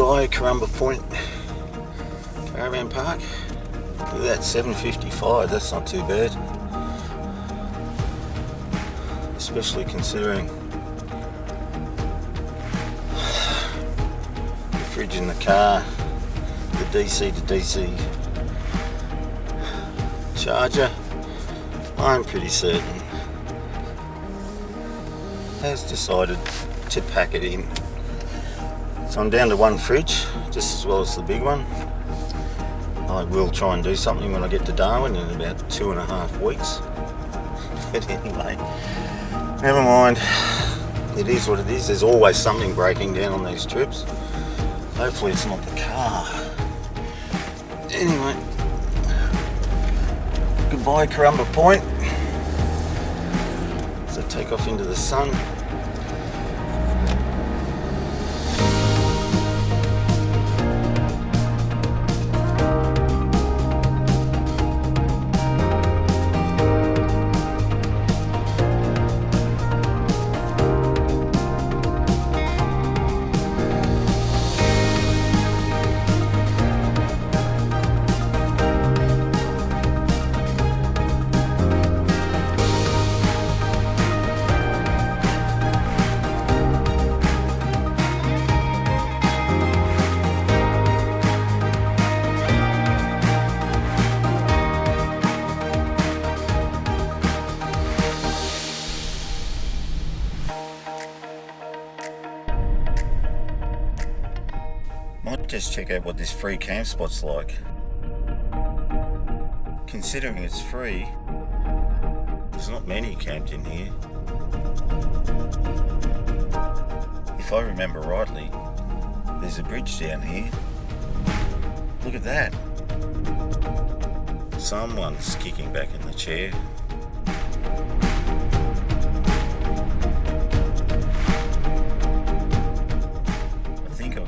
Goodbye Carumba Point Caravan Park. Look at that, 7.55, that's not too bad. Especially considering the fridge in the car, the DC to DC charger, I'm pretty certain has decided to pack it in. So I'm down to one fridge, just as well as the big one. I will try and do something when I get to Darwin in about 2.5 weeks. But anyway, never mind. It is what it is. There's always something breaking down on these trips. Hopefully it's not the car. Anyway, goodbye Carumba Point. So take off into the sun. Might just check out what this free camp spot's like. Considering it's free, there's not many camped in here. If I remember rightly, there's a bridge down here. Look at that. Someone's kicking back in the chair.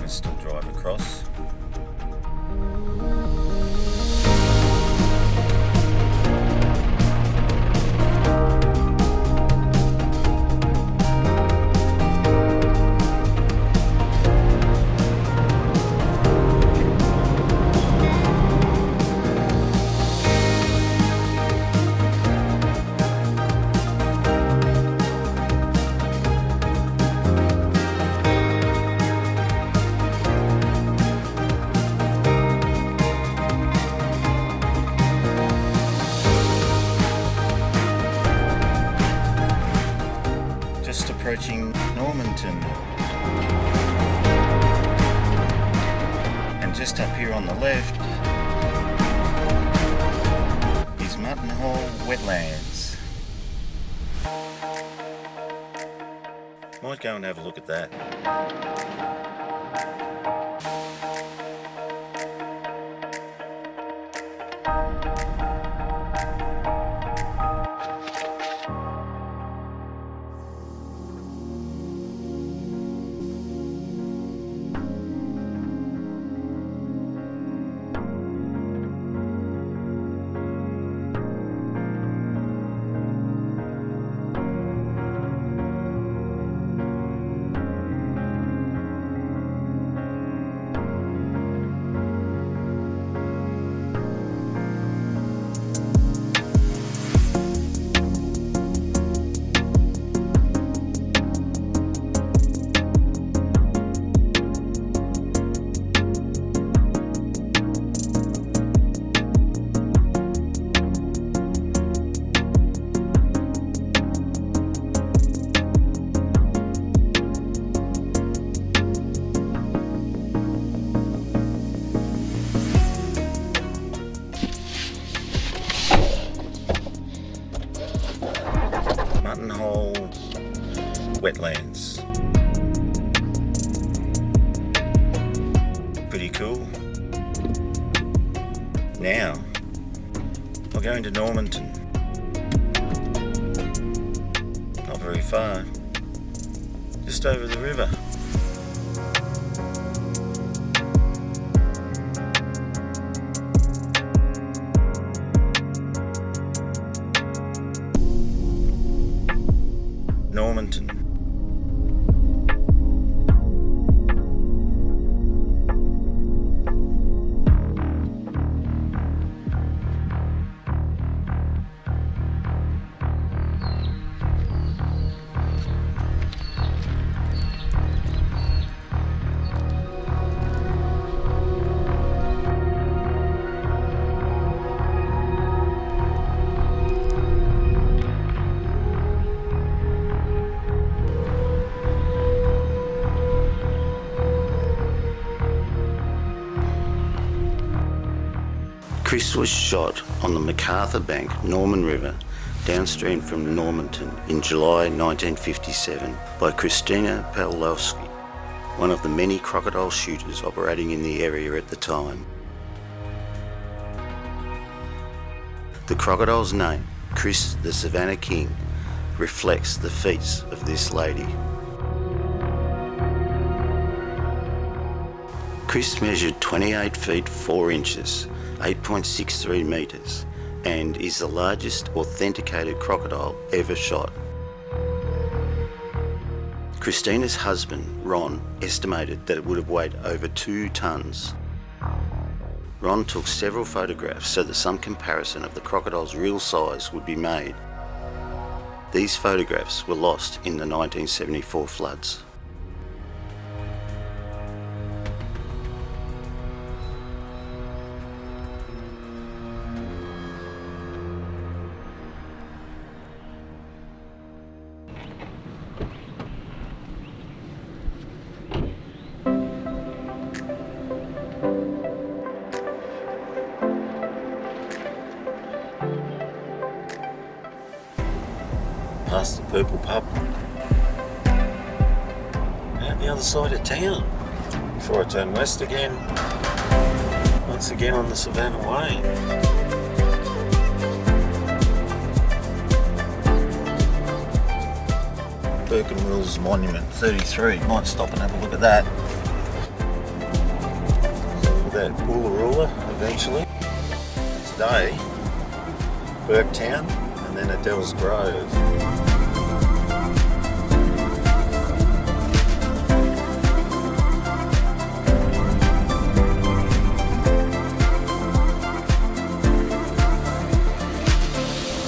Still drive across. Approaching Normanton, and just up here on the left is Mutton wetlands. Might go and have a look at that. Wetlands. Pretty cool. Now, we're going to Normanton. Not very far. Just over the river. Normanton. Krys was shot on the MacArthur Bank, Norman River, downstream from Normanton in July 1957 by Christina Pawlowski, one of the many crocodile shooters operating in the area at the time. The crocodile's name, Krys the Savannah King, reflects the feats of this lady. Krys measured 28 feet 4 inches, 8.63 metres, and is the largest authenticated crocodile ever shot. Christina's husband, Ron, estimated that it would have weighed over 2 tonnes. Ron took several photographs so that some comparison of the crocodile's real size would be made. These photographs were lost in the 1974 floods. Past the Purple Pub, out the other side of town, before I turn west again, once again on the Savannah Way. Burke and Wills Monument 33, might stop and have a look at that. So that Boolaroola eventually. Today, Burketown, and then Adele's Grove.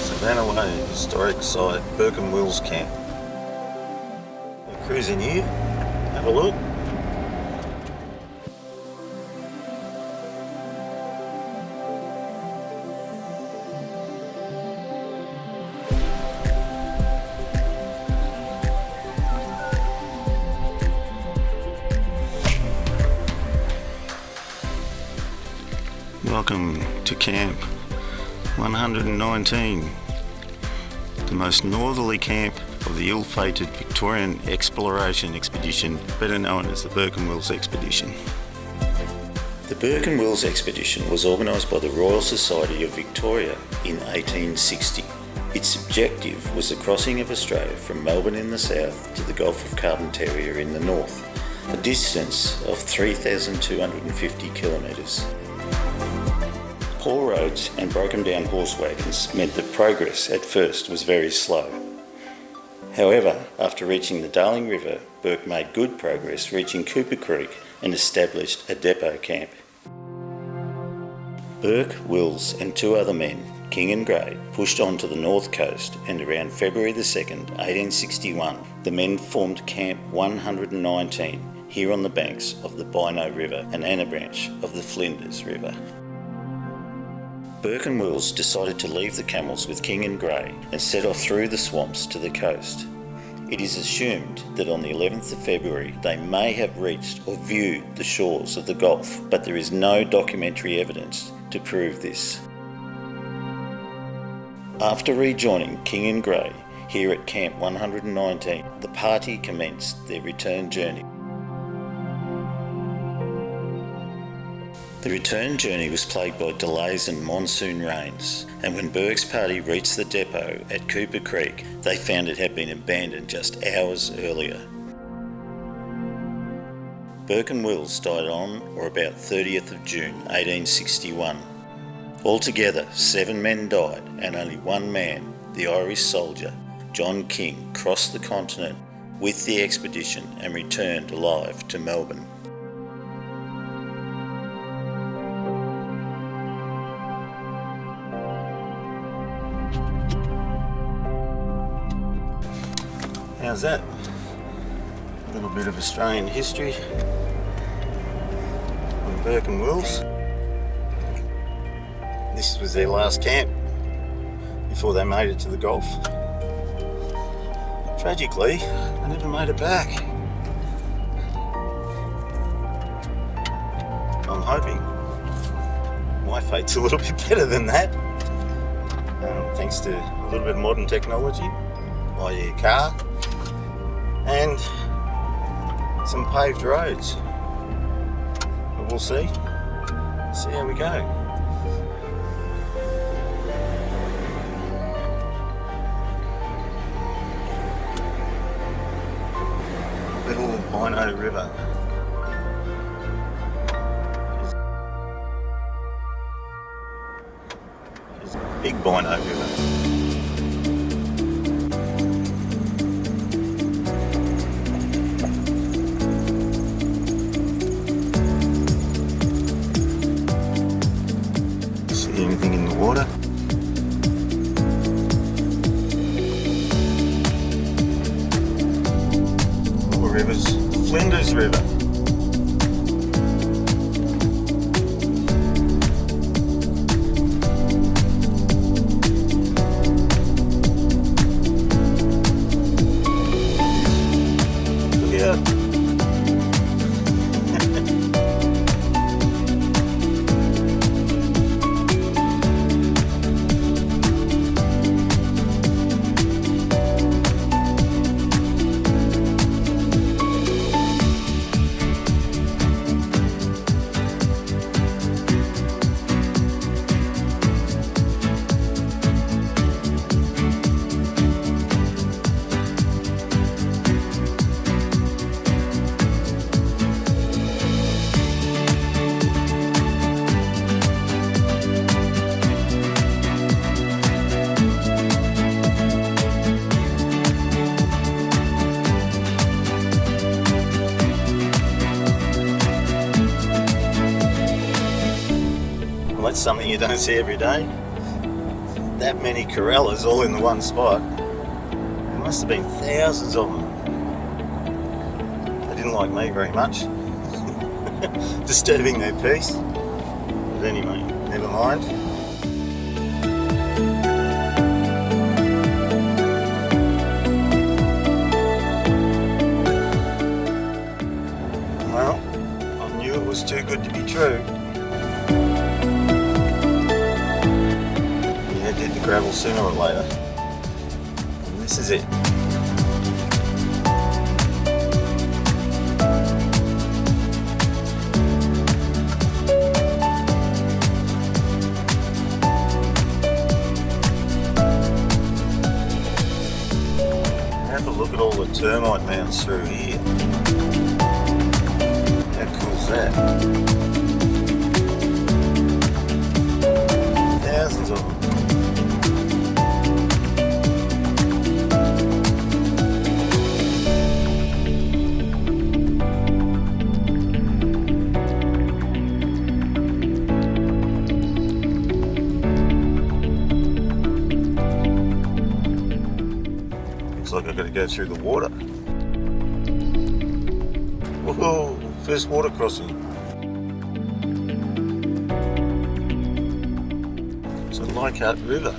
Savannah Way, historic site, Burke and Wills camp. We're cruising here, have a look. Welcome to Camp 119, the most northerly camp of the ill-fated Victorian exploration expedition, better known as the Burke and Wills Expedition. The Burke and Wills Expedition was organised by the Royal Society of Victoria in 1860. Its objective was the crossing of Australia from Melbourne in the south to the Gulf of Carpentaria in the north, a distance of 3,250 kilometres. Poor roads and broken down horse wagons meant that progress at first was very slow. However, after reaching the Darling River, Burke made good progress, reaching Cooper Creek and established a depot camp. Burke, Wills and 2 other men, King and Grey, pushed on to the north coast, and around February 2nd, 1861, the men formed Camp 119 here on the banks of the Bynoe River, an Anna branch of the Flinders River. Burke and Wills decided to leave the camels with King and Grey and set off through the swamps to the coast. It is assumed that on the 11th of February they may have reached or viewed the shores of the Gulf, but there is no documentary evidence to prove this. After rejoining King and Grey here at Camp 119, the party commenced their return journey. The return journey was plagued by delays and monsoon rains, and when Burke's party reached the depot at Cooper Creek, they found it had been abandoned just hours earlier. Burke and Wills died on or about 30th of June 1861. Altogether, 7 men died, and only 1 man, the Irish soldier, John King, crossed the continent with the expedition and returned alive to Melbourne. How's that? A little bit of Australian history on Burke and Wills. This was their last camp before they made it to the Gulf. Tragically, they never made it back. I'm hoping my fate's a little bit better than that. Thanks to a little bit of modern technology, i.e. a car, and some paved roads. But we'll see how we go. Little Bino River. Big Bino River. See anything in the water? More rivers. Flinders River. Well, that's something you don't see every day. That many corellas all in the one spot. There must have been thousands of them. They didn't like me very much. Disturbing their peace. But anyway, never mind. Well, I knew it was too good to be true. Did the gravel sooner or later. And this is it. Have a look at all the termite mounds through here. How cool is that? Thousands of them. Looks like I've got to go through the water. Whoa, first water crossing. So Leichhardt River.